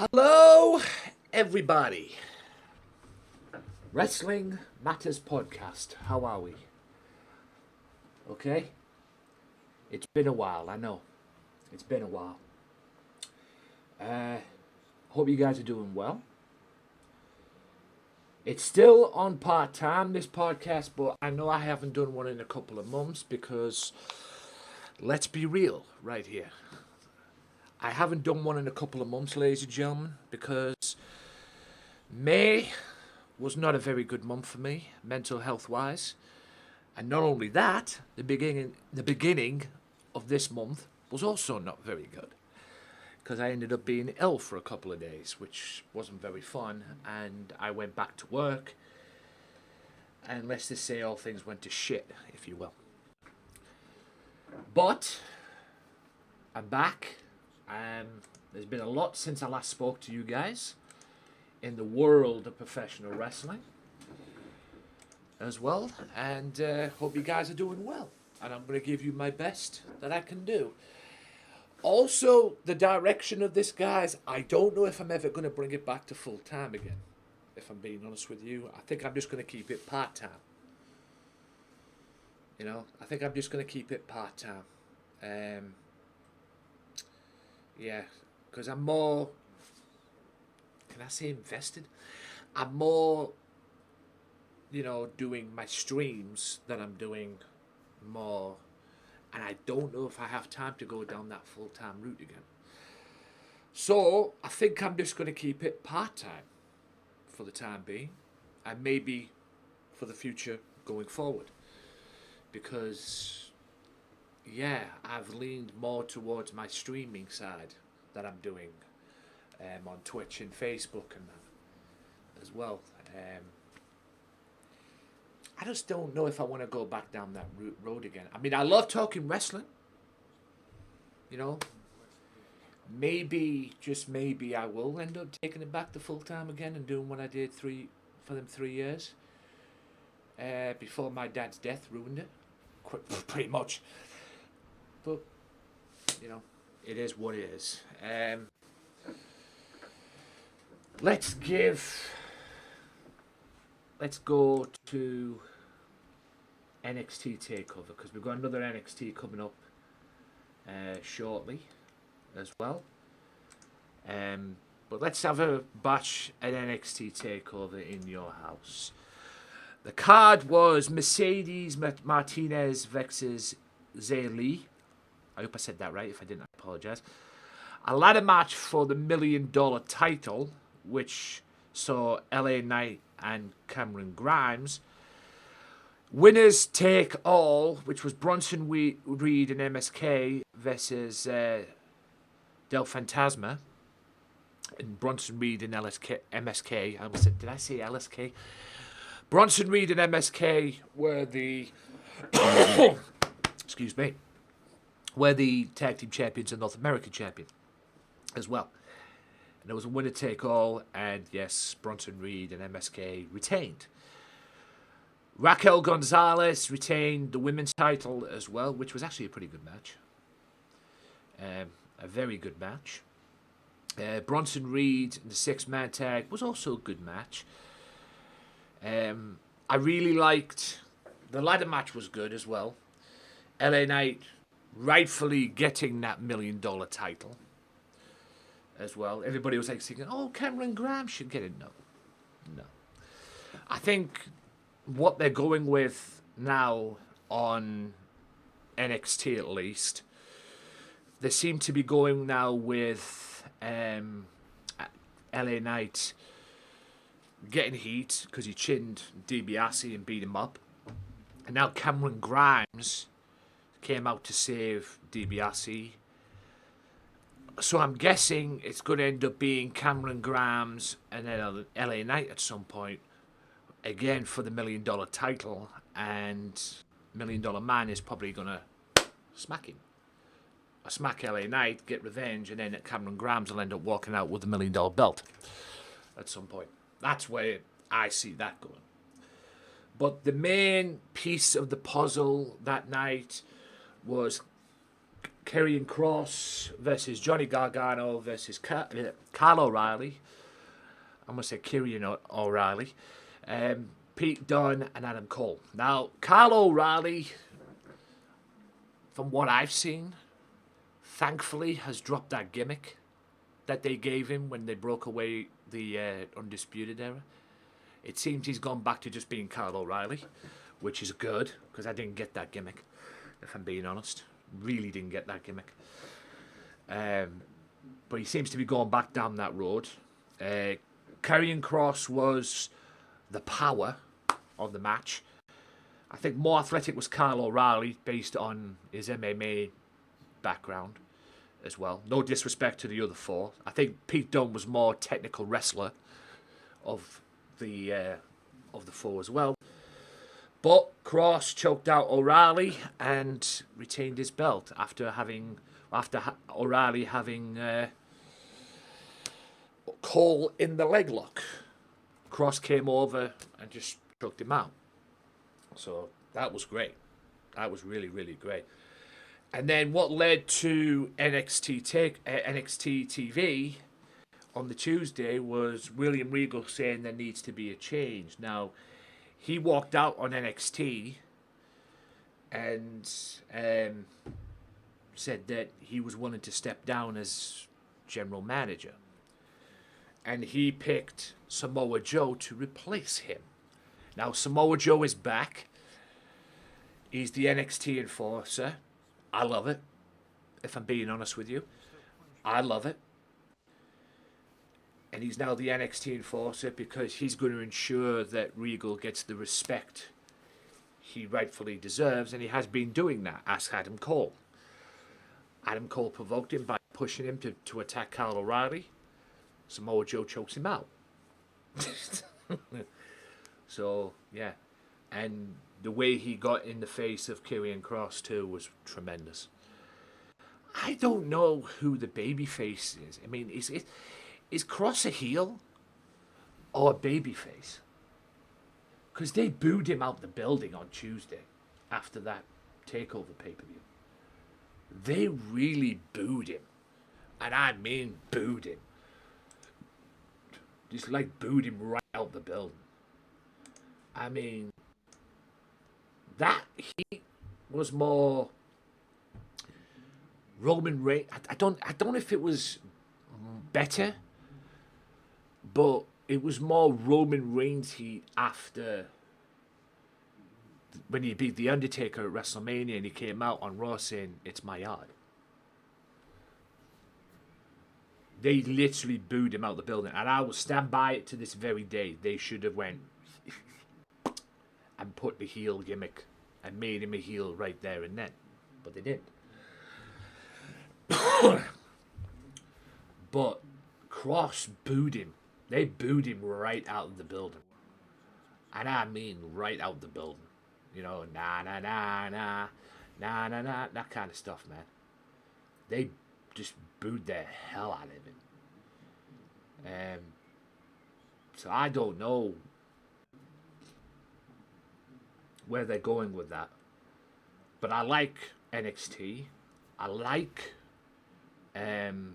Hello, everybody. Wrestling Matters Podcast. How are we? Okay? It's been a while, I know. It's been a while. Hope you guys are doing well. It's still on part-time, this podcast, but I know I haven't done one in a couple of months because, let's be real right here. I haven't done one in a couple of months, ladies and gentlemen, because May was not a very good month for me, mental health-wise. And not only that, the beginning of this month was also not very good, because I ended up being ill for a couple of days, which wasn't very fun, and I went back to work, and let's just say all things went to shit, if you will. But I'm back. There's been a lot since I last spoke to you guys in the world of professional wrestling as well, and hope you guys are doing well, and I'm going to give you my best that I can do. Also, the direction of this, guys, I don't know if I'm ever going to bring it back to full-time again, if I'm being honest with you. I think I'm just going to keep it part-time. I think I'm just going to keep it part-time. Yeah, because I'm more, can I say invested? I'm more, doing my streams than I'm doing more. And I don't know if I have time to go down that full-time route again. So I think I'm just going to keep it part-time for the time being. And maybe for the future going forward. Because, yeah, I've leaned more towards my streaming side that I'm doing on Twitch and Facebook and that as well. I just don't know if I want to go back down that road again. I mean, I love talking wrestling. Maybe, just maybe, I will end up taking it back to full-time again and doing what I did for them 3 years. Before my dad's death ruined it. Pretty much. But, it is what it is. Let's go to NXT TakeOver, because we've got another NXT coming up shortly as well. But let's have a batch at NXT TakeOver in your house. The card was Mercedes Martinez versus Zay Lee. I hope I said that right. If I didn't, I apologize. A ladder match for the $1 million title, which saw LA Knight and Cameron Grimes. Winners take all, which was Bronson Reed and MSK versus Del Fantasma. And Bronson Reed and MSK. I almost said, did I say LSK? Bronson Reed and MSK were the excuse me, were the tag team champions and North American champion as well. And there was a winner take all, and yes, Bronson Reed and MSK retained. Raquel Gonzalez retained the women's title as well, which was actually a pretty good match. A very good match. Bronson Reed in the 6-man tag was also a good match. I really liked, the ladder match was good as well. LA Knight rightfully getting that $1 million title as well. Everybody was like thinking, oh, Cameron Grimes should get it. No. I think what they're going with now on NXT at least, they seem to be going now with LA Knight getting heat because he chinned DiBiase and beat him up. And now Cameron Grimes came out to save DiBiase. So I'm guessing it's going to end up being Cameron Grimes and then LA Knight at some point. Again for the $1 million title. And $1 Million Man is probably going to smack him. Or smack LA Knight, get revenge, and then Cameron Grimes will end up walking out with the $1 million belt at some point. That's where I see that going. But the main piece of the puzzle that night was Karrion Kross versus Johnny Gargano versus Kyle O'Reilly. I'm going to say Karrion O'Reilly. Pete Dunne and Adam Cole. Now, Kyle O'Reilly, from what I've seen, thankfully has dropped that gimmick that they gave him when they broke away the Undisputed Era. It seems he's gone back to just being Kyle O'Reilly, which is good, because I didn't get that gimmick, if I'm being honest. Really didn't get that gimmick. But he seems to be going back down that road. Karrion Kross was the power of the match. I think more athletic was Kyle O'Reilly, based on his MMA background as well. No disrespect to the other four. I think Pete Dunne was more technical wrestler of the four as well. But Kross choked out O'Reilly and retained his belt after O'Reilly having Cole in the leg lock. Kross came over and just choked him out. So that was great. That was really, really great. And then what led to NXT TV on the Tuesday was William Regal saying there needs to be a change. Now, he walked out on NXT and said that he was willing to step down as general manager. And he picked Samoa Joe to replace him. Now, Samoa Joe is back. He's the NXT enforcer. I love it, if I'm being honest with you. I love it. And he's now the NXT enforcer because he's going to ensure that Regal gets the respect he rightfully deserves, and he has been doing that. Ask Adam Cole. Adam Cole provoked him by pushing him to attack Kyle O'Reilly. Samoa Joe chokes him out. So, yeah. And the way he got in the face of Karrion Kross, too, was tremendous. I don't know who the babyface is. I mean, is Kross a heel or a babyface? Because they booed him out the building on Tuesday after that TakeOver pay-per-view. They really booed him. And I mean booed him. Just like booed him right out the building. I mean, that heat was more Roman Reigns. I don't know if it was better, but it was more Roman Reigns heat after when he beat The Undertaker at WrestleMania and he came out on Raw saying, "It's my yard." They literally booed him out the building, and I will stand by it to this very day. They should have went and put the heel gimmick and made him a heel right there and then, but they didn't. But Kross booed him. They booed him right out of the building, and I mean right out the building. You know, nah, that kind of stuff, man. They just booed the hell out of him. So I don't know where they're going with that. But I like NXT. I like AEW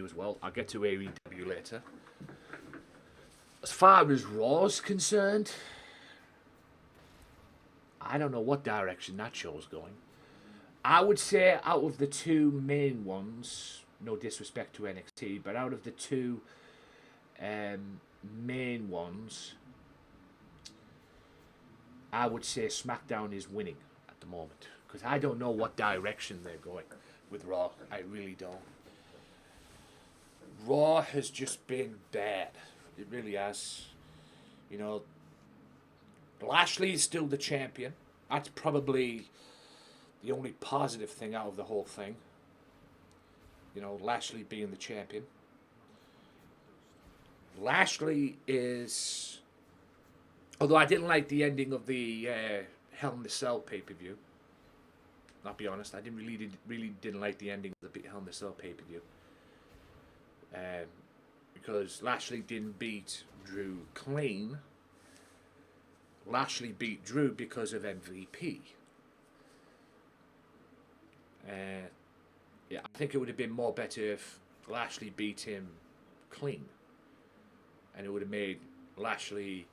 as well. I'll get to AEW later. As far as Raw's concerned, I don't know what direction that show's going. I would say out of the two main ones, no disrespect to NXT, but out of the two main ones, I would say SmackDown is winning at the moment. Because I don't know what direction they're going with Raw. I really don't. Raw has just been bad. It really has. You know, Lashley is still the champion. That's probably the only positive thing out of the whole thing. You know, Lashley being the champion. Lashley is... Although I didn't like the ending of the Hell in the Cell pay-per-view. I'll be honest, I really didn't like the ending of the Hell in the Cell pay-per-view. Because Lashley didn't beat Drew clean. Lashley beat Drew because of MVP. Yeah, I think it would have been more better if Lashley beat him clean, and it would have made Lashley,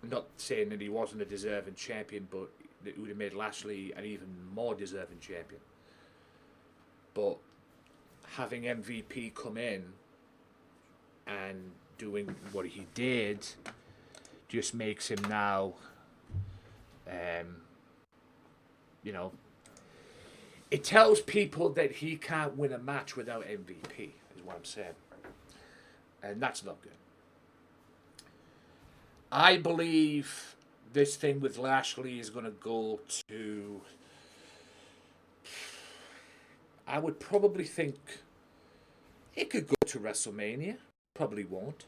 not saying that he wasn't a deserving champion, but it would have made Lashley an even more deserving champion. But having MVP come in and doing what he did just makes him now, you know, it tells people that he can't win a match without MVP, is what I'm saying. And that's not good. I believe this thing with Lashley is going to go to... I would probably think it could go to WrestleMania. Probably won't.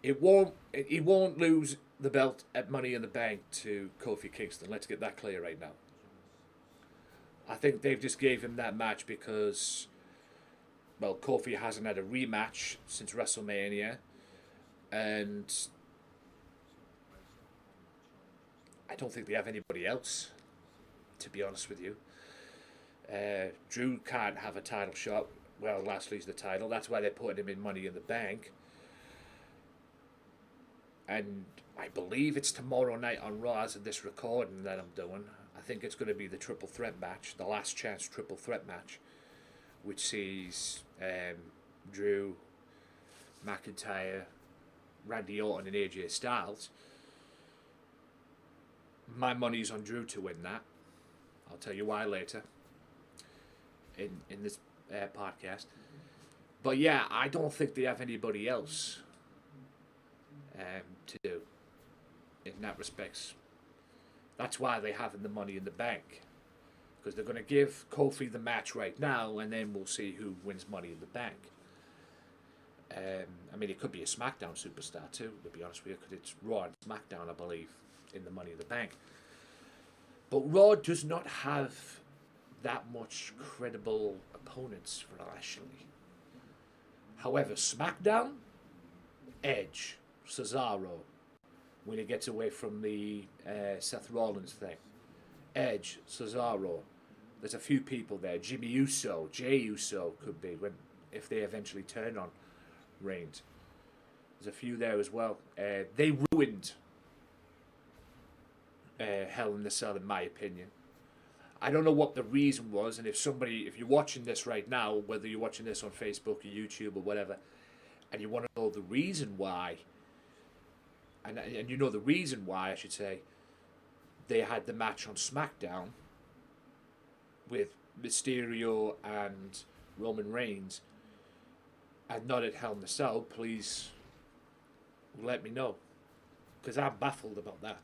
It won't. He won't lose the belt at Money in the Bank to Kofi Kingston. Let's get that clear right now. I think they've just gave him that match because, well, Kofi hasn't had a rematch since WrestleMania, and I don't think they have anybody else, to be honest with you. Drew can't have a title shot. Well, Lashley's the title. That's why they're putting him in Money in the Bank. And I believe it's tomorrow night on Raw as of this recording that I'm doing. I think it's going to be the triple threat match, the last chance triple threat match, which sees Drew, McIntyre, Randy Orton and AJ Styles. My money's on Drew to win that. I'll tell you why later in this podcast. But yeah, I don't think they have anybody else to do in that respects. That's why they have the Money in the Bank, because they're going to give Kofi the match right now, and then we'll see who wins Money in the Bank. I mean, it could be a SmackDown superstar too, to be honest with you, because it's Raw and SmackDown, I believe, in the Money in the Bank. But Raw does not have that much credible opponents for Lashley. However, SmackDown, Edge, Cesaro, when he gets away from the Seth Rollins thing. Edge, Cesaro. There's a few people there. Jimmy Uso, Jey Uso could be if they eventually turn on Reigns. There's a few there as well. They ruined Hell in a Cell, in my opinion. I don't know what the reason was, and if you're watching this right now, whether you're watching this on Facebook or YouTube or whatever, and you want to know the reason why, and you know the reason why, I should say, they had the match on SmackDown with Mysterio and Roman Reigns, and not at Hell in a Cell, please let me know, because I'm baffled about that.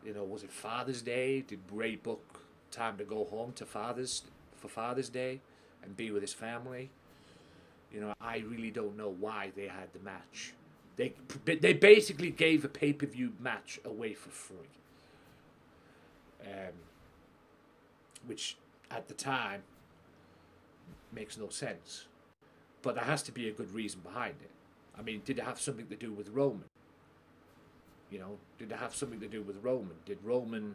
You know, was it Father's Day? Did Bray book time to go home for Father's Day and be with his family? You know, I really don't know why they had the match. They basically gave a pay-per-view match away for free, which at the time makes no sense. But there has to be a good reason behind it. I mean, did it have something to do with Roman? You know, did it have something to do with Roman? Did Roman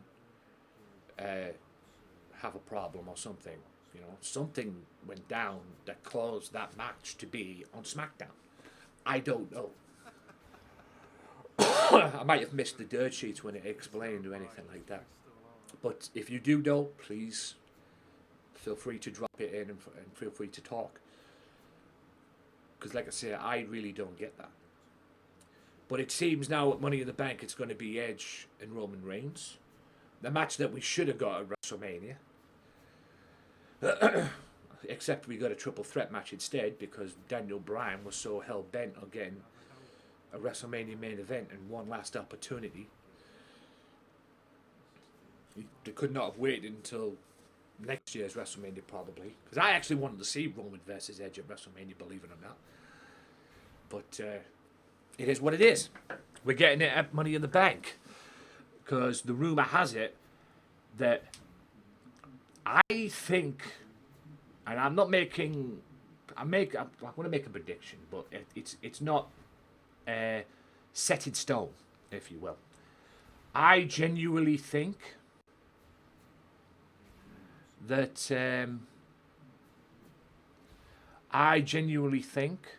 have a problem or something? You know, something went down that caused that match to be on SmackDown. I don't know. I might have missed the dirt sheets when it explained or anything like that. But if you do know, please feel free to drop it in and feel free to talk. Because like I say, I really don't get that. But it seems now at Money in the Bank it's going to be Edge and Roman Reigns. The match that we should have got at WrestleMania. Except we got a triple threat match instead because Daniel Bryan was so hell-bent on getting a WrestleMania main event and one last opportunity. They could not have waited until next year's WrestleMania probably. Because I actually wanted to see Roman versus Edge at WrestleMania, believe it or not. But it is what it is. We're getting it at Money in the Bank. Because the rumour has it that I think, and I'm not making, I want to make a prediction, but it's not set in stone, if you will. I genuinely think that I genuinely think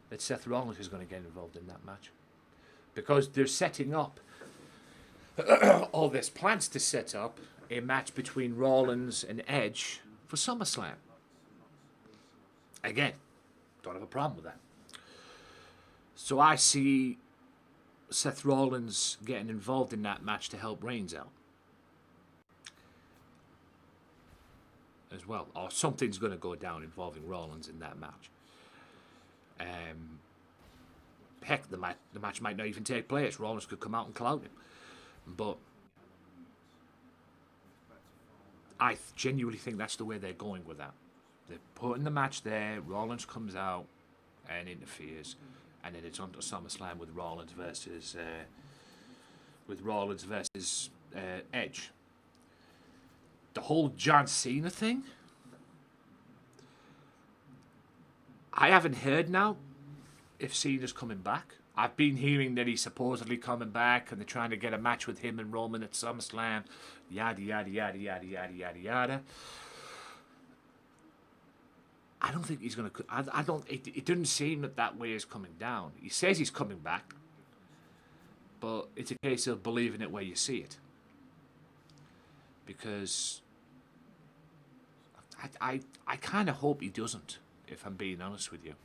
that Seth Rollins is going to get involved in that match because they're setting up all this plans to set up a match between Rollins and Edge for SummerSlam. Again, don't have a problem with that. So I see Seth Rollins getting involved in that match to help Reigns out as well, or something's going to go down involving Rollins in that match. Heck, the match might not even take place. Rollins could come out and clout him. But I genuinely think that's the way they're going with that. They're putting the match there. Rollins comes out and interferes, and then it's on to SummerSlam with Rollins versus Edge. The whole John Cena thing, I haven't heard now if Cena's coming back. I've been hearing that he's supposedly coming back and they're trying to get a match with him and Roman at SummerSlam. Yada, yada, yada, yada, yada, yada, yada. I don't think he's going to... I don't... It doesn't seem that way is coming down. He says he's coming back, but it's a case of believing it where you see it. Because I kind of hope he doesn't, if I'm being honest with you.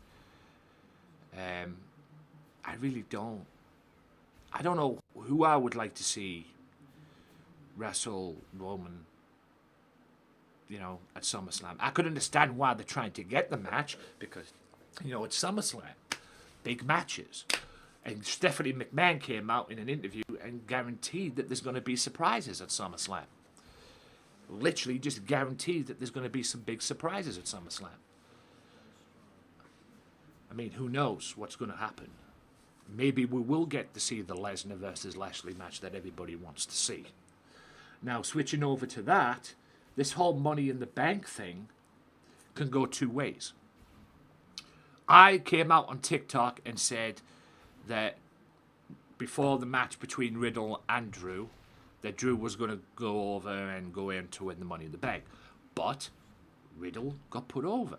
I really don't. I don't know who I would like to see wrestle Roman, at SummerSlam. I could understand why they're trying to get the match because, it's SummerSlam. Big matches. And Stephanie McMahon came out in an interview and guaranteed that there's going to be surprises at SummerSlam. Literally just guaranteed that there's going to be some big surprises at SummerSlam. I mean, who knows what's going to happen? Maybe we will get to see the Lesnar versus Lashley match that everybody wants to see. Now, switching over to that, this whole Money in the Bank thing can go two ways. I came out on TikTok and said that before the match between Riddle and Drew, that Drew was going to go over and go in to win the Money in the Bank. But Riddle got put over.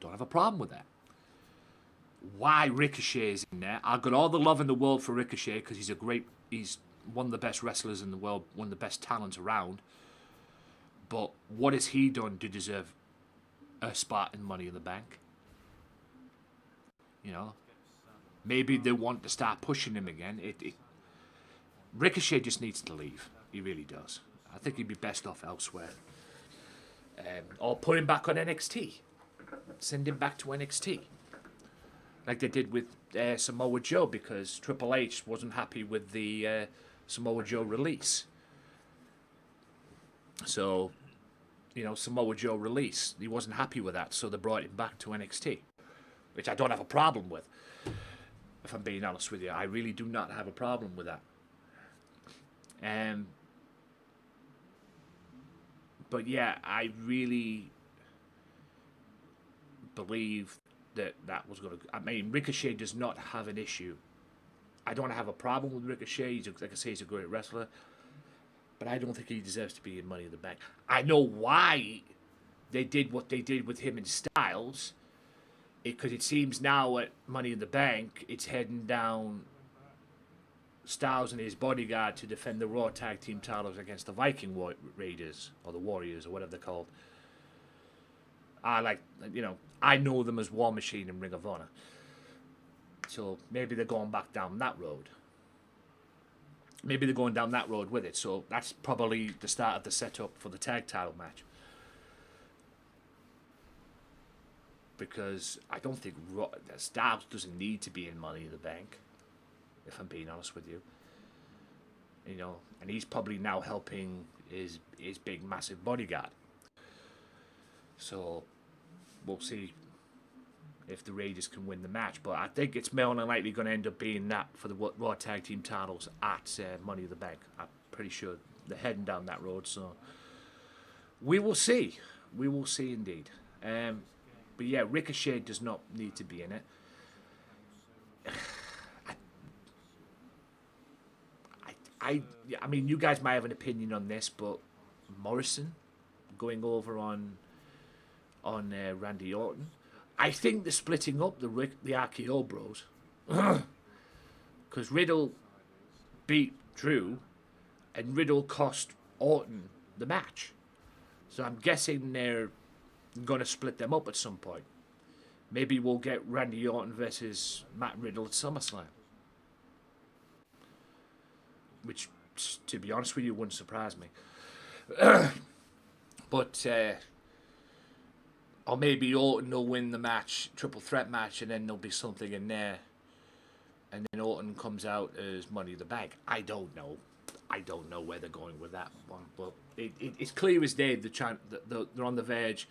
Don't have a problem with that. Why Ricochet is in there? I've got all the love in the world for Ricochet because he's one of the best wrestlers in the world, one of the best talents around. But what has he done to deserve a spot in Money in the Bank? Maybe they want to start pushing him again. Ricochet just needs to leave. He really does. I think he'd be best off elsewhere. Or put him back on NXT. Send him back to NXT. Like they did with Samoa Joe because Triple H wasn't happy with the Samoa Joe release. So, Samoa Joe release, he wasn't happy with that, so they brought him back to NXT, which I don't have a problem with. If I'm being honest with you, I really do not have a problem with that. But yeah, I really believe that was going to... I mean, Ricochet does not have an issue. I don't have a problem with Ricochet. Like I say, he's a great wrestler. But I don't think he deserves to be in Money in the Bank. I know why they did what they did with him and Styles. Because it seems now at Money in the Bank, it's heading down Styles and his bodyguard to defend the Raw Tag Team titles against the Viking Raiders, or the Warriors, or whatever they're called. I know them as War Machine and Ring of Honor. So maybe they're going back down that road. Maybe they're going down that road with it. So that's probably the start of the setup for the tag title match. Because I don't think Styles doesn't need to be in Money in the Bank, if I'm being honest with you. And he's probably now helping his big, massive bodyguard. So we'll see if the Raiders can win the match. But I think it's more than likely going to end up being that for the Raw Tag Team titles at Money in the Bank. I'm pretty sure they're heading down that road. So we will see. We will see indeed. But yeah, Ricochet does not need to be in it. I mean, you guys might have an opinion on this, but Morrison going over on Randy Orton. I think they're splitting up the RKO Bros. Because Riddle beat Drew, and Riddle cost Orton the match. So I'm guessing they're going to split them up at some point. Maybe we'll get Randy Orton versus Matt Riddle at SummerSlam. Which, to be honest with you, wouldn't surprise me. But, or maybe Orton will win the match, triple threat match, and then there'll be something in there. And then Orton comes out as Money in the Bank. I don't know. I don't know where they're going with that one. But it's clear as day they're on the verge.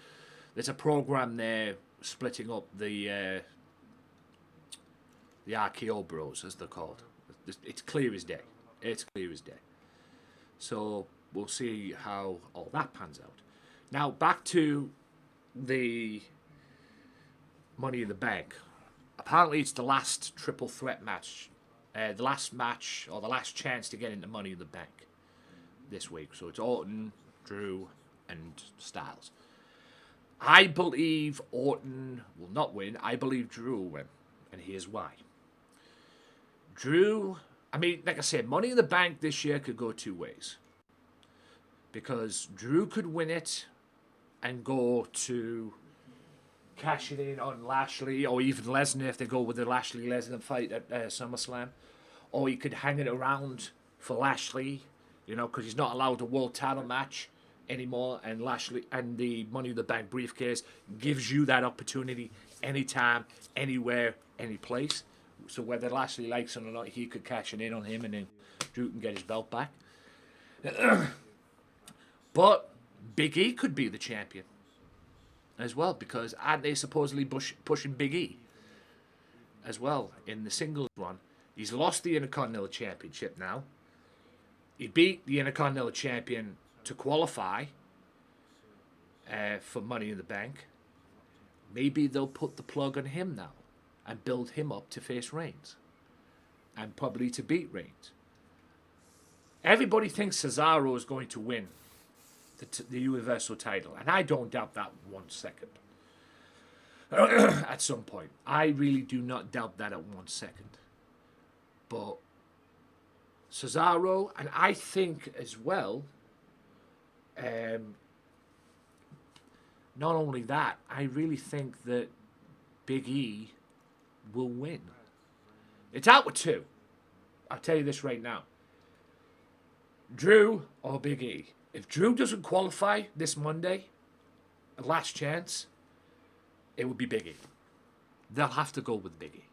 There's a program there splitting up the RKO Bros, as they're called. It's clear as day. It's clear as day. So we'll see how all that pans out. Now back to the Money in the Bank. Apparently it's the last triple threat match. The last match, or the last chance to get into Money in the Bank this week. So it's Orton, Drew, and Styles. I believe Orton will not win. I believe Drew will win. And here's why. Drew, I mean, like I said, Money in the Bank this year could go two ways. Because Drew could win it and go to cashing in on Lashley, or even Lesnar if they go with the Lashley-Lesnar fight at SummerSlam. Or he could hang it around for Lashley, because he's not allowed a world title match anymore, and Lashley and the Money in the Bank briefcase gives you that opportunity anytime, anywhere, any place. So whether Lashley likes it or not, he could cash it in on him, and then Drew can get his belt back. But Big E could be the champion as well, because aren't they supposedly pushing Big E as well in the singles run? He's lost the Intercontinental Championship now. He beat the Intercontinental Champion to qualify for Money in the Bank. Maybe they'll put the plug on him now and build him up to face Reigns and probably to beat Reigns. Everybody thinks Cesaro is going to win the Universal title, and I don't doubt that 1 second. At some point, I really do not doubt that at 1 second. But Cesaro, and I think as well, not only that, I really think that Big E will win. It's out with two. I'll tell you this right now. Drew or Big E. If Drew doesn't qualify this Monday, last chance, it would be Big E. They'll have to go with Big E.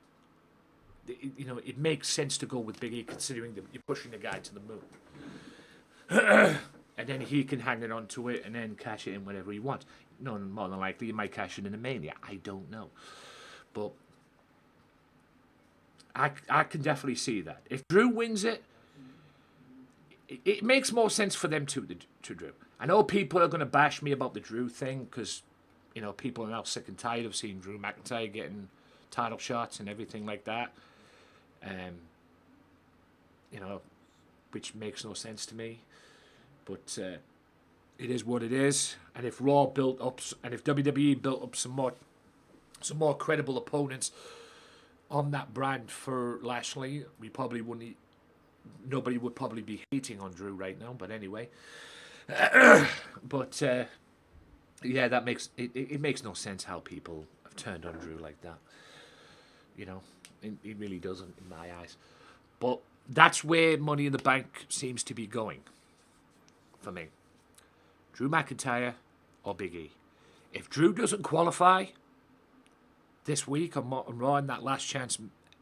It makes sense to go with Big E considering that you're pushing the guy to the moon. And then he can hang it on to it and then cash it in whenever he wants. No, more than likely, he might cash it in a Mania. I don't know. But I can definitely see that. If Drew wins it, it makes more sense for them to Drew. I know people are going to bash me about the Drew thing because, people are now sick and tired of seeing Drew McIntyre getting title shots and everything like that. Which makes no sense to me. But it is what it is. And if Raw built up, and if WWE built up some more credible opponents on that brand for Lashley, nobody would probably be hating on Drew right now. But anyway, that makes it makes no sense how people have turned on Drew like that. It really doesn't in my eyes. But that's where Money in the Bank seems to be going for me. Drew McIntyre or Big E. If Drew doesn't qualify this week on Raw in that last chance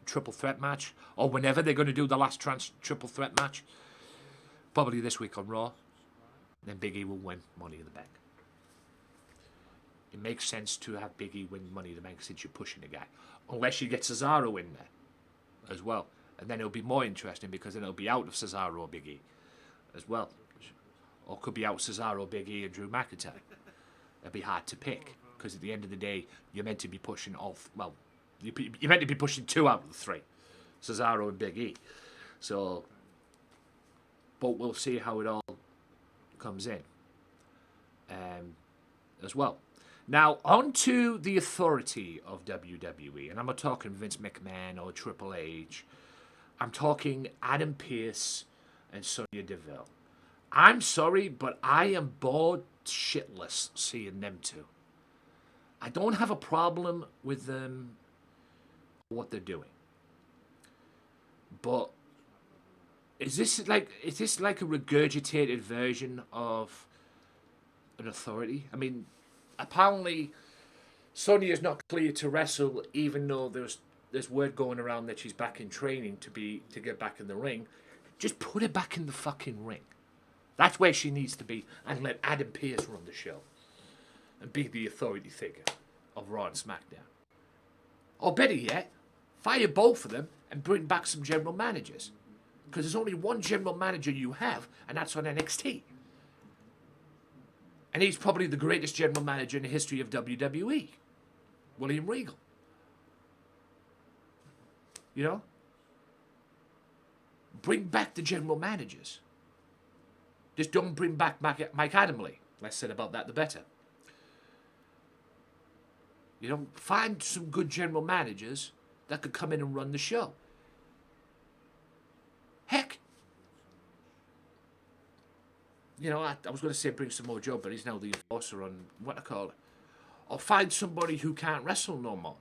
triple threat match, or whenever they're going to do the last triple threat match, probably this week on Raw, then Big E will win Money in the Bank. It makes sense to have Big E win Money in the Bank since you're pushing the guy. Unless you get Cesaro in there as well. And then it'll be more interesting because then it'll be out of Cesaro or Big E as well. Or could be out Cesaro, Big E, and Drew McIntyre. It'll be hard to pick because at the end of the day, you're meant to be pushing you're meant to be pushing 2 out of the 3. Cesaro and Big E. So, but we'll see how it all comes in. as well. Now, on to the authority of WWE, and I'm not talking Vince McMahon or Triple H. I'm talking Adam Pearce and Sonya Deville. I'm sorry, but I am bored shitless seeing them two. I don't have a problem with them, what they're doing. But is this like a regurgitated version of an authority? I mean, apparently Sonya's not cleared to wrestle, even though there's word going around that she's back in training to get back in the ring. Just put her back in the fucking ring. That's where she needs to be, and let Adam Pearce run the show and be the authority figure of Raw and SmackDown. Or better yet, fire both of them and bring back some general managers. Because there's only one general manager you have, and that's on NXT. And he's probably the greatest general manager in the history of WWE. William Regal. You know? Bring back the general managers. Just don't bring back Mike Adamle. Less said about that, the better. You know, find some good general managers that could come in and run the show. Heck, you know, I was going to say bring some more Joe, but he's now the enforcer on what I call it. Or find somebody who can't wrestle no more,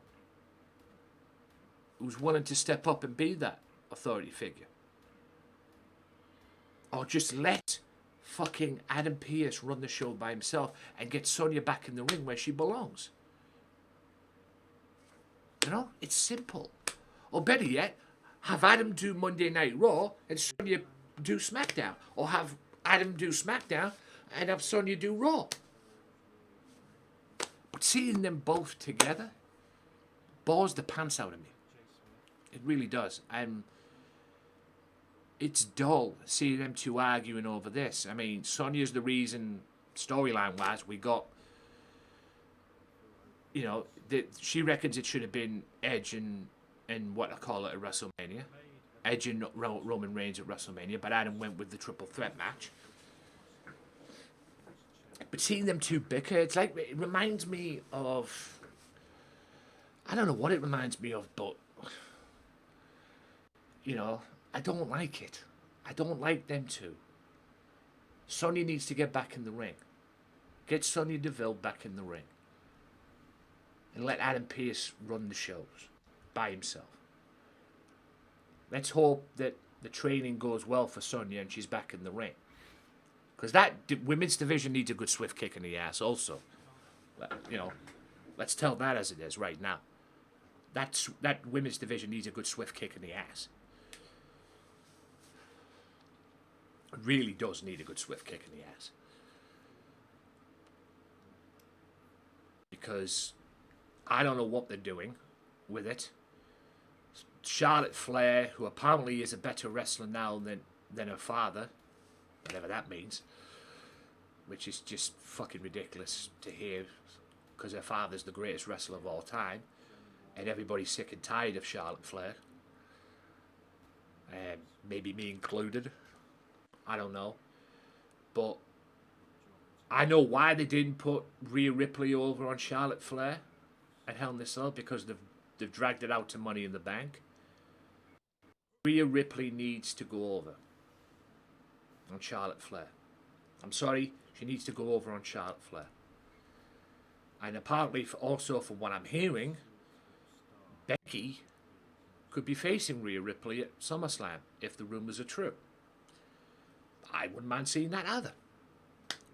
who's willing to step up and be that authority figure. Or just let fucking Adam Pearce run the show by himself and get Sonya back in the ring where she belongs. You know, it's simple. Or better yet, have Adam do Monday Night Raw and Sonya do SmackDown. Or have Adam do SmackDown and have Sonya do Raw. But seeing them both together bores the pants out of me. It really does. It's dull seeing them two arguing over this. I mean, Sonya's the reason, storyline-wise, we got, you know, she reckons it should have been Edge and what I call it, at WrestleMania. Edge and Roman Reigns at WrestleMania, but Adam went with the triple threat match. But seeing them two bicker, it's like, it reminds me of, I don't know what it reminds me of, but, you know, I don't like it. I don't like them two. Sonya needs to get back in the ring. Get Sonya Deville back in the ring. And let Adam Pearce run the shows by himself. Let's hope that the training goes well for Sonya and she's back in the ring. Because that women's division needs a good swift kick in the ass also. You know, let's tell that as it is right now. That women's division needs a good swift kick in the ass. It really does need a good swift kick in the ass. Because I don't know what they're doing with it. Charlotte Flair, who apparently is a better wrestler now than her father, whatever that means, which is just fucking ridiculous to hear, because her father's the greatest wrestler of all time, and everybody's sick and tired of Charlotte Flair. Maybe me included. I don't know. But I know why they didn't put Rhea Ripley over on Charlotte Flair at Hell in the Cell, because they've dragged it out to Money in the Bank. Rhea Ripley needs to go over on Charlotte Flair. I'm sorry, she needs to go over on Charlotte Flair. And apparently, also from what I'm hearing, Becky could be facing Rhea Ripley at SummerSlam, if the rumours are true. I wouldn't mind seeing that either.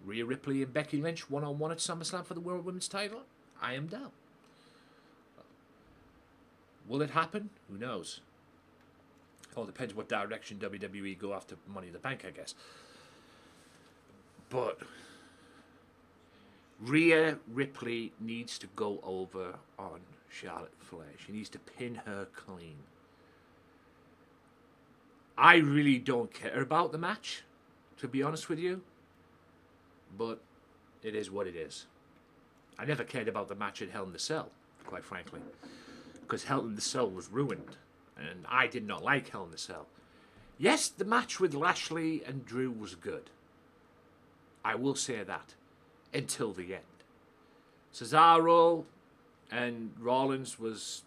Rhea Ripley and Becky Lynch one-on-one at SummerSlam for the World Women's title? I am down. Will it happen? Who knows? All depends what direction WWE go after Money in the Bank, I guess. But Rhea Ripley needs to go over on Charlotte Flair. She needs to pin her clean. I really don't care about the match, to be honest with you. But it is what it is. I never cared about the match at Hell in the Cell, quite frankly. Because Hell in the Cell was ruined. And I did not like Hell in the Cell. Yes, the match with Lashley and Drew was good. I will say that. until the end. Cesaro and Rollins was,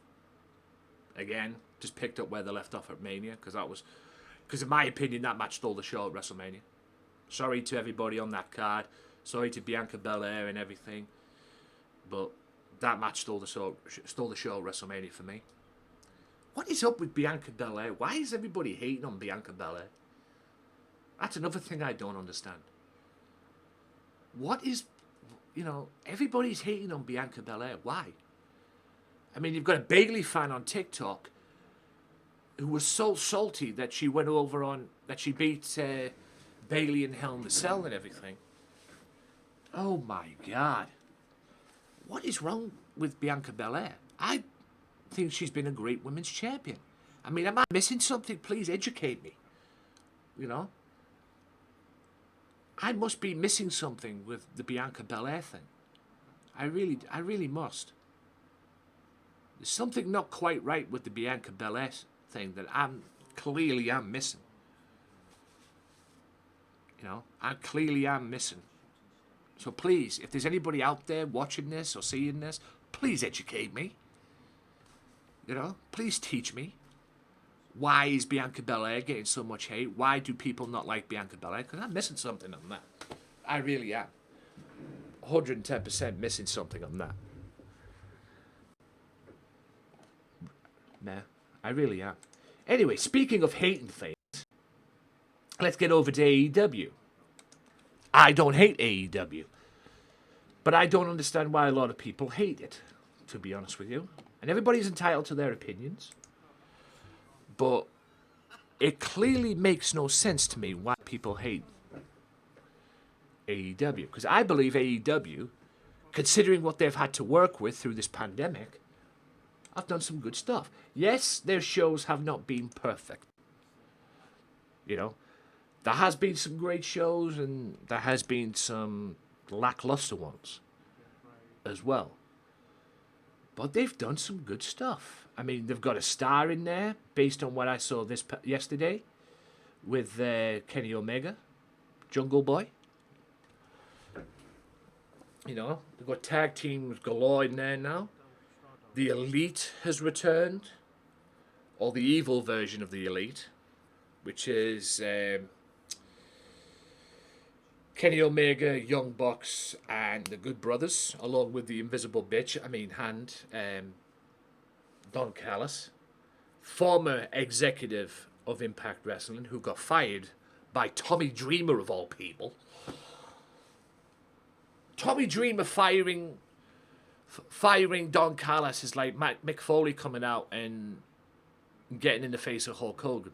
again, just picked up where they left off at Mania, because in my opinion, that match stole the show at WrestleMania. Sorry to everybody on that card. Sorry to Bianca Belair and everything. But that match stole the show at WrestleMania for me. What is up with Bianca Belair? Why is everybody hating on Bianca Belair? That's another thing I don't understand. What is, everybody's hating on Bianca Belair. Why? I mean, you've got a Bayley fan on TikTok who was so salty that she went over that she beat Bayley in Hell in the Cell and everything. Oh my God. What is wrong with Bianca Belair? I think she's been a great women's champion. I mean, am I missing something? Please educate me. I must be missing something with the Bianca Belair thing. I really must. There's something not quite right with the Bianca Belair thing that I'm missing. I clearly am missing. So please, if there's anybody out there watching this or seeing this, please educate me. Please teach me. Why is Bianca Belair getting so much hate? Why do people not like Bianca Belair? Because I'm missing something on that. I really am. 110% missing something on that. Nah, I really am. Anyway, speaking of hating things, let's get over to AEW. I don't hate AEW. But I don't understand why a lot of people hate it, to be honest with you. And everybody's entitled to their opinions. But it clearly makes no sense to me why people hate AEW. Because I believe AEW, considering what they've had to work with through this pandemic, have done some good stuff. Yes, their shows have not been perfect. There has been some great shows and there has been some lackluster ones as well. But they've done some good stuff. I mean, they've got a star in there based on what I saw yesterday with Kenny Omega, Jungle Boy. They've got tag teams galore in there now. The Elite has returned, or the evil version of the Elite, which is Kenny Omega, Young Bucks, and the Good Brothers, along with the Invisible Hand, Don Callis, former executive of Impact Wrestling, who got fired by Tommy Dreamer of all people. Tommy Dreamer firing Don Callis is like Mick Foley coming out and getting in the face of Hulk Hogan.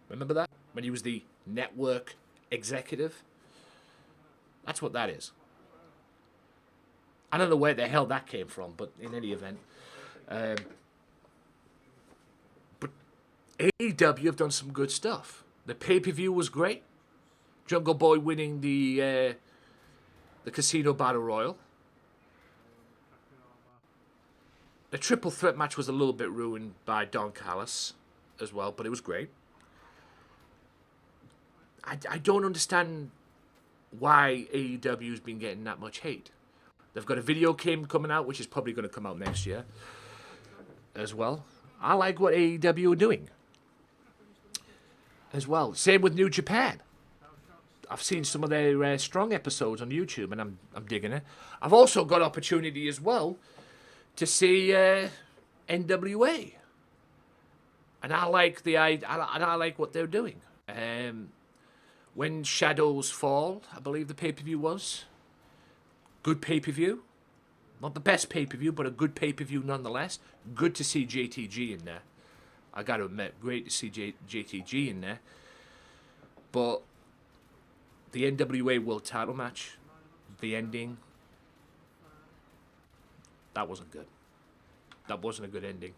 Remember that? When he was the network executive? That's what that is. I don't know where the hell that came from, but in any event. But AEW have done some good stuff. The pay-per-view was great. Jungle Boy winning the Casino Battle Royal. The triple threat match was a little bit ruined by Don Callis as well, but it was great. I don't understand why AEW's been getting that much hate. They've got a video game coming out, which is probably going to come out next year as well. I like what AEW are doing as well. Same with New Japan. I've seen some of their strong episodes on YouTube, and I'm digging it. I've also got opportunity as well to see NWA, and I like I like what they're doing. When Shadows Fall, I believe the pay-per-view was. Good pay-per-view. Not the best pay-per-view, but a good pay-per-view nonetheless. Good to see JTG in there. I got to admit, great to see JTG in there. But the NWA World Title match, the ending, that wasn't good. That wasn't a good ending.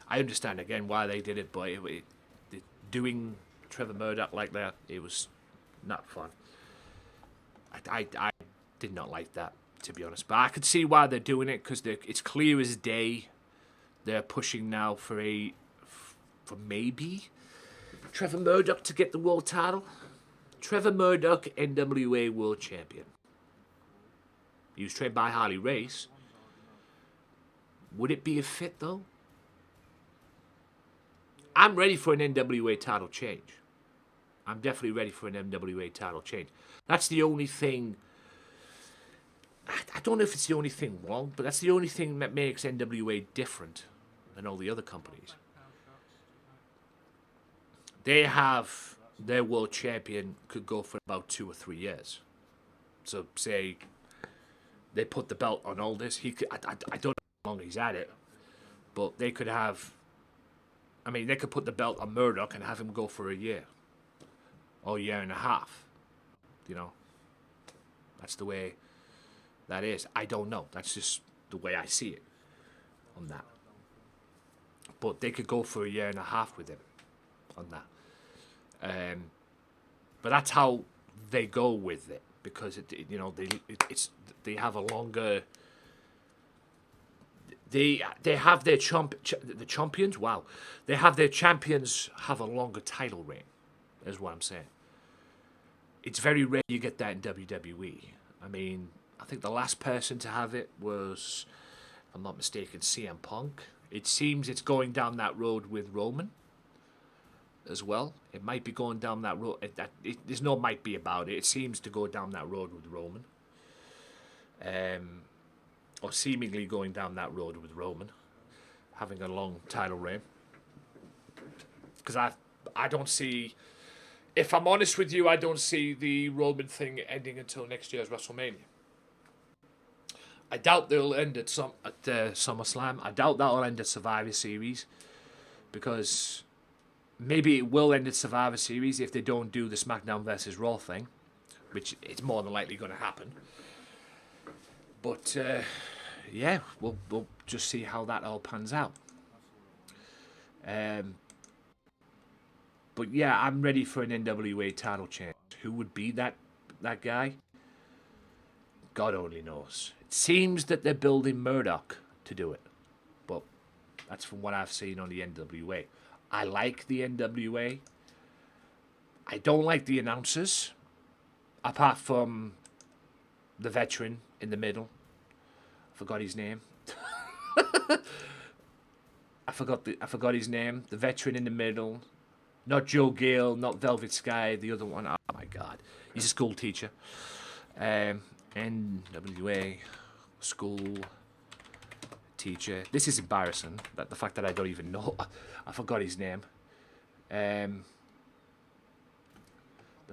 I understand, again, why they did it, but doing Trevor Murdoch like that, it was not fun. I did not like that, to be honest. But I could see why they're doing it, because it's clear as day they're pushing now for maybe Trevor Murdoch to get the world title. Trevor Murdoch, NWA World Champion. He was trained by Harley Race. Would it be a fit, though? I'm ready for an NWA title change. I'm definitely ready for an NWA title change. That's the only thing. I don't know if it's the only thing wrong, but that's the only thing that makes NWA different than all the other companies. They have their world champion could go for about 2 or 3 years. So say they put the belt on Aldis. He could, I don't know how long he's at it, but they could have. I mean, they could put the belt on Murdoch and have him go for a year or a year and a half. You know, that's the way that is. I don't know. That's just the way I see it on that. But they could go for a year and a half with him on that. But that's how they go with it because they have a longer. They have their the champions. Wow, they have their champions have a longer title reign. Is what I'm saying. It's very rare you get that in WWE. I mean, I think the last person to have it was, if I'm not mistaken, CM Punk. It seems it's going down that road with Roman as well. It might be going down that road. There's no might be about it. It seems to go down that road with Roman. Or seemingly going down that road with Roman. Having a long title reign. Because I don't see... If I'm honest with you, I don't see the Roman thing ending until next year's WrestleMania. I doubt they'll end at SummerSlam. I doubt that'll end at Survivor Series. Because... maybe it will end at Survivor Series if they don't do the SmackDown vs. Raw thing, which it's more than likely going to happen. But yeah, we'll just see how that all pans out. But yeah, I'm ready for an NWA title change. Who would be that guy? God only knows. It seems that they're building Murdoch to do it, but that's from what I've seen on the NWA. I like the NWA. I don't like the announcers, apart from the veteran in the middle. I forgot his name. I forgot his name. The veteran in the middle. Not Joe Gale, not Velvet Sky, the other one. Oh my God. He's a school teacher. NWA school teacher. This is embarrassing. That the fact that I don't even know. I forgot his name. The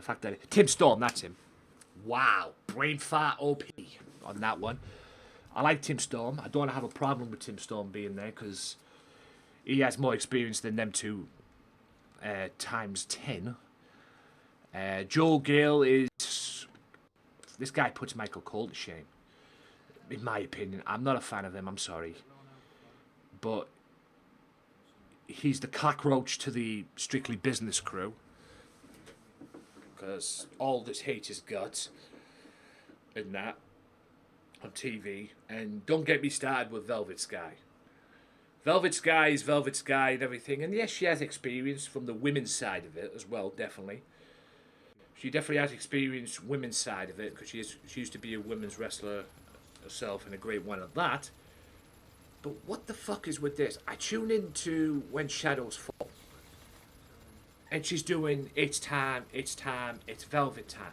fact that Tim Storm, that's him. Wow, brain fart OP on that one. I like Tim Storm. I don't have a problem with Tim Storm being there because he has more experience than them two times 10. Joe Gale is... this guy puts Michael Cole to shame. In my opinion, I'm not a fan of him. I'm sorry, but he's the cockroach to the Strictly Business crew because all this hates his guts and that on TV. And don't get me started with Velvet Sky. Velvet Sky is Velvet Sky and everything. And yes, she has experience from the women's side of it as well, definitely. She definitely has experience women's side of it because she used to be a women's wrestler herself and a great one at that. But what the fuck is with this? I tune into When Shadows Fall. And she's doing It's Time, It's Time, It's Velvet Time.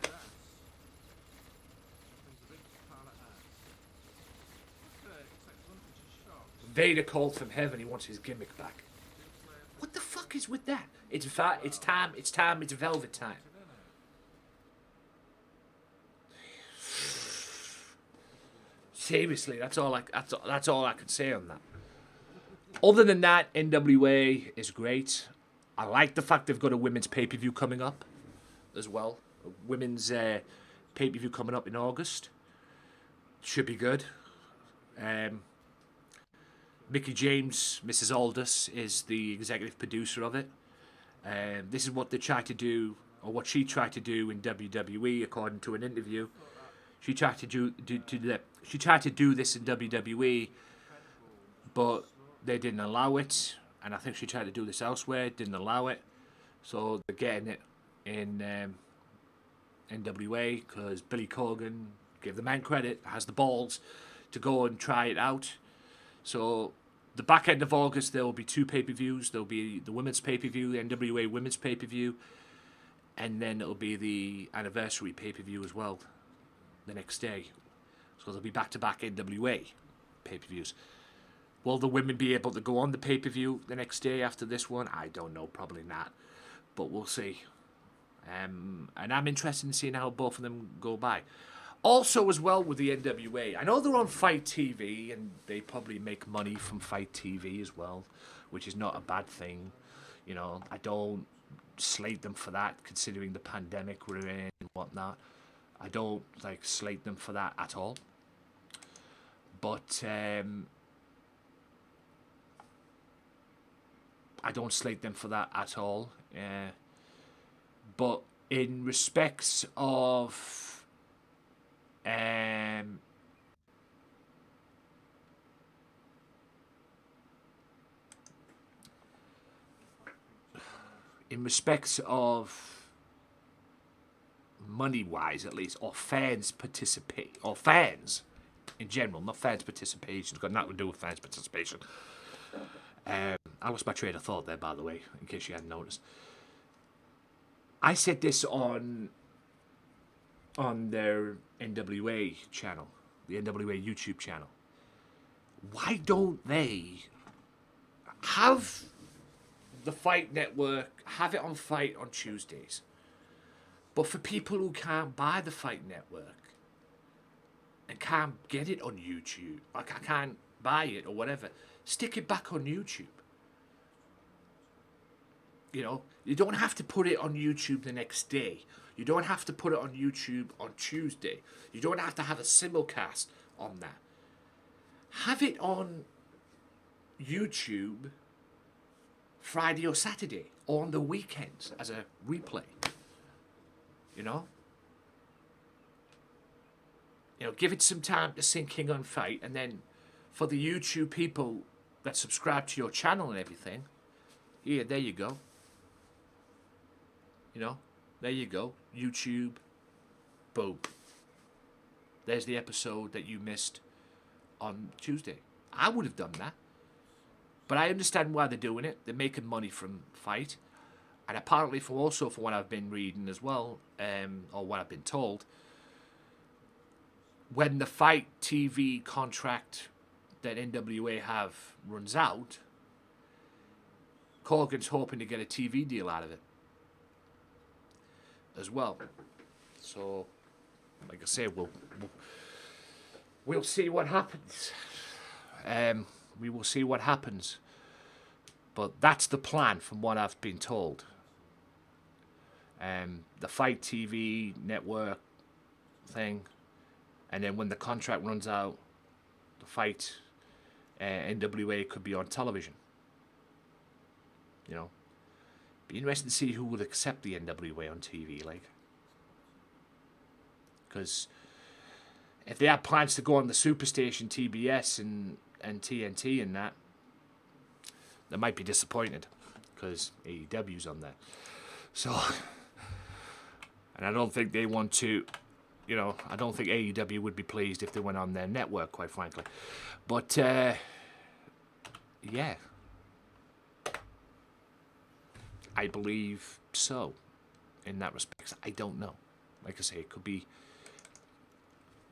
Vader called from heaven, he wants his gimmick back. What the fuck is with that? It's time, it's time, it's Velvet Time. Seriously, that's all I can say on that. Other than that, NWA is great. I like the fact they've got a women's pay-per-view coming up as well. A women's pay-per-view coming up in August. Should be good. Mickey James, Mrs. Aldous, is the executive producer of it. This is what they tried to do, or what she tried to do in WWE, according to an interview. She tried to do this in WWE, but they didn't allow it. And I think she tried to do this elsewhere, didn't allow it. So they're getting it in NWA because Billy Corgan Give the man credit, has the balls to go and try it out. So the back end of August, there will be 2 pay-per-views. There'll be the women's pay-per-view, the NWA women's pay-per-view, and then it'll be the anniversary pay-per-view as well the next day. So there'll be back-to-back NWA pay-per-views. Will the women be able to go on the pay-per-view the next day after this one? I don't know, probably not. But we'll see. And I'm interested in seeing how both of them go by. Also, as well, with the NWA, I know they're on Fight TV, and they probably make money from Fight TV as well, which is not a bad thing. You know, I don't slate them for that, considering the pandemic we're in and whatnot. I don't, slate them for that at all. But, I don't slate them for that at all. But in respects of money-wise, at least, or fans participate, or fans in general, not fans participation. It's got nothing to do with fans participation. I lost my train of thought there, by the way, in case you hadn't noticed. I said this on their NWA channel, the NWA YouTube channel. Why don't they have the Fight Network, have it on Fight on Tuesdays? But for people who can't buy the Fight Network and can't get it on YouTube, or can't buy it or whatever, stick it back on YouTube. You know, you don't have to put it on YouTube the next day. You don't have to put it on YouTube on Tuesday. You don't have to have a simulcast on that. Have it on YouTube Friday or Saturday, or on the weekends as a replay. You know? Give it some time to sink in on Fight, and then for the YouTube people that subscribe to your channel and everything, there you go. There you go. YouTube. Boom. There's the episode that you missed on Tuesday. I would have done that. But I understand why they're doing it. They're making money from Fight. And apparently, from what I've been reading as well, or what I've been told, when the Fight TV contract that NWA have runs out, Corgan's hoping to get a TV deal out of it as well. So, like I say, we'll see what happens. We will see what happens. But that's the plan from what I've been told. The Fight TV network thing, and then when the contract runs out, the Fight NWA could be on television. Be interesting to see who will accept the NWA on TV, because if they have plans to go on the Superstation, TBS, and TNT and that, they might be disappointed because AEW's on there. So, and I don't think they want to, I don't think AEW would be pleased if they went on their network, quite frankly. But, yeah. I believe so, in that respect. I don't know. Like I say, it could be...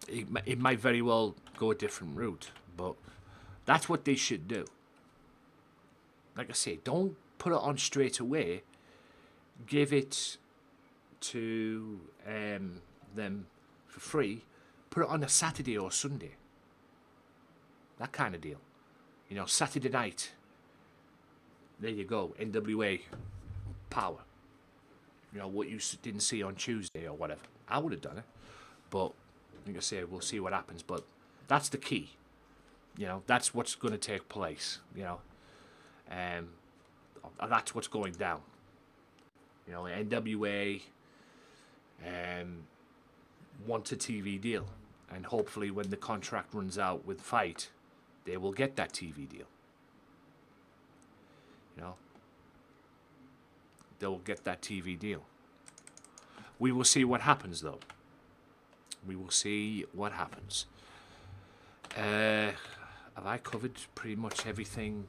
It might very well go a different route, but that's what they should do. Like I say, don't put it on straight away. Give it to them for free. Put it on a Saturday or Sunday. That kind of deal. Saturday night. There you go. NWA power. What you didn't see on Tuesday or whatever. I would have done it. But, like I say, we'll see what happens. But that's the key. That's what's going to take place. That's what's going down. NWA wants a TV deal. And hopefully when the contract runs out with Fight, they will get that TV deal. They'll get that TV deal. We will see what happens, though. We will see what happens. Have I covered pretty much everything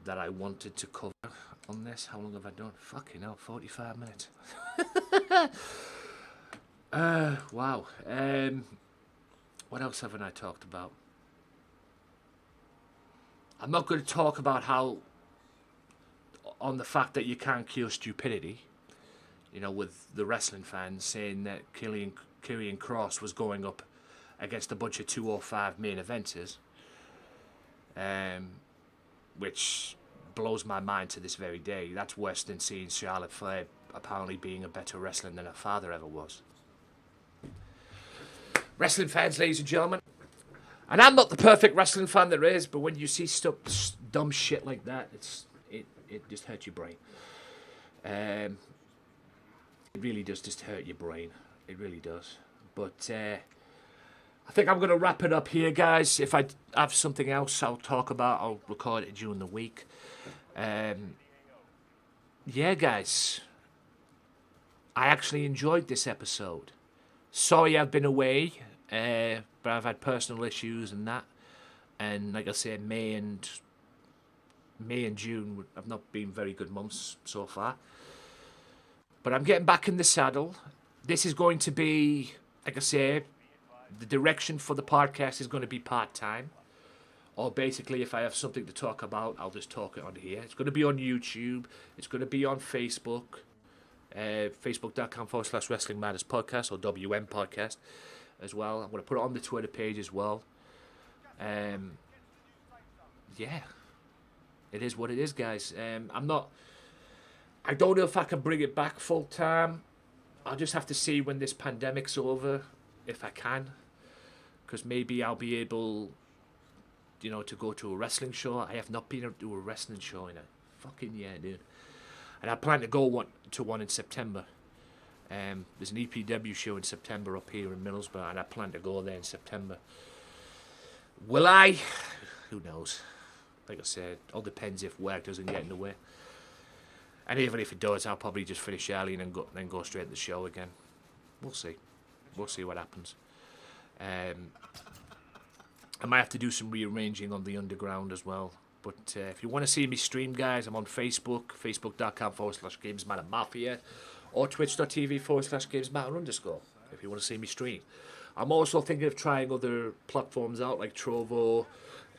that I wanted to cover on this? How long have I done? Fucking hell, 45 minutes. Wow. What else haven't I talked about? I'm not going to talk about how, on the fact that you can't cure stupidity, you know, with the wrestling fans saying that Killian Cross was going up against a bunch of 205 main eventers, which blows my mind to this very day. That's worse than seeing Charlotte Flair apparently being a better wrestler than her father ever was. Wrestling fans, ladies and gentlemen. And I'm not the perfect wrestling fan there is, but when you see dumb shit like that, it just hurts your brain. It really does just hurt your brain. It really does. But I think I'm going to wrap it up here, guys. If I have something else I'll talk about, I'll record it during the week. Yeah, guys. I actually enjoyed this episode. Sorry I've been away, but I've had personal issues and that. And like I said, May and June have not been very good months so far. But I'm getting back in the saddle. This is going to be, like I say, the direction for the podcast is going to be part-time. Or basically, if I have something to talk about, I'll just talk it on here. It's going to be on YouTube. It's going to be on Facebook. Facebook.com/Wrestling Matters Podcast or WM Podcast as well. I'm going to put it on the Twitter page as well. Yeah. It is what it is, guys. I don't know if I can bring it back full time. I'll just have to see when this pandemic's over, if I can. Because maybe I'll be able, you know, to go to a wrestling show. I have not been able to do a wrestling show in a fucking year, dude. And I plan to go to one in September. There's an EPW show in September up here in Middlesbrough, and I plan to go there in September. Will I? Who knows? Like I said, all depends if work doesn't get in the way. And even if it does, I'll probably just finish early and then go straight to the show again. We'll see. We'll see what happens. I might have to do some rearranging on the underground as well. But if you want to see me stream, guys, I'm on Facebook, facebook.com/GamesMatterMafia, or twitch.tv/GamesMatter_, if you want to see me stream. I'm also thinking of trying other platforms out, like Trovo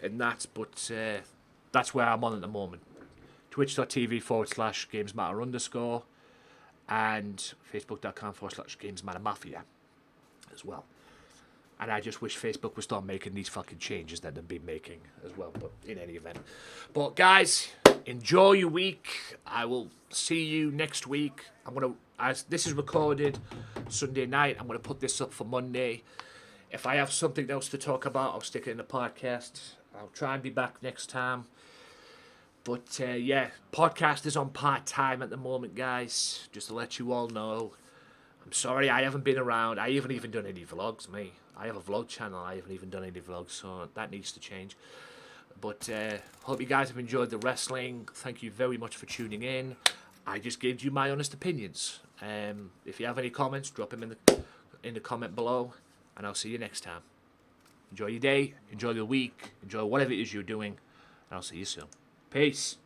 and that, but that's where I'm on at the moment. twitch.tv/GamesMatter_, and facebook.com/GamesMatterMafia as well. And I just wish Facebook would start making these fucking changes that they've been making as well, but in any event. But guys, enjoy your week. I will see you next week. As this is recorded Sunday night, I'm going to put this up for Monday. If I have something else to talk about, I'll stick it in the podcast. I'll try and be back next time. But yeah, podcast is on part-time at the moment, guys. Just to let you all know. I'm sorry I haven't been around. I haven't even done any vlogs, me. I have a vlog channel. I haven't even done any vlogs, so that needs to change. But hope you guys have enjoyed the wrestling. Thank you very much for tuning in. I just gave you my honest opinions. If you have any comments, drop them in the comment below, and I'll see you next time. Enjoy your day. Enjoy your week. Enjoy whatever it is you're doing, and I'll see you soon. Peace.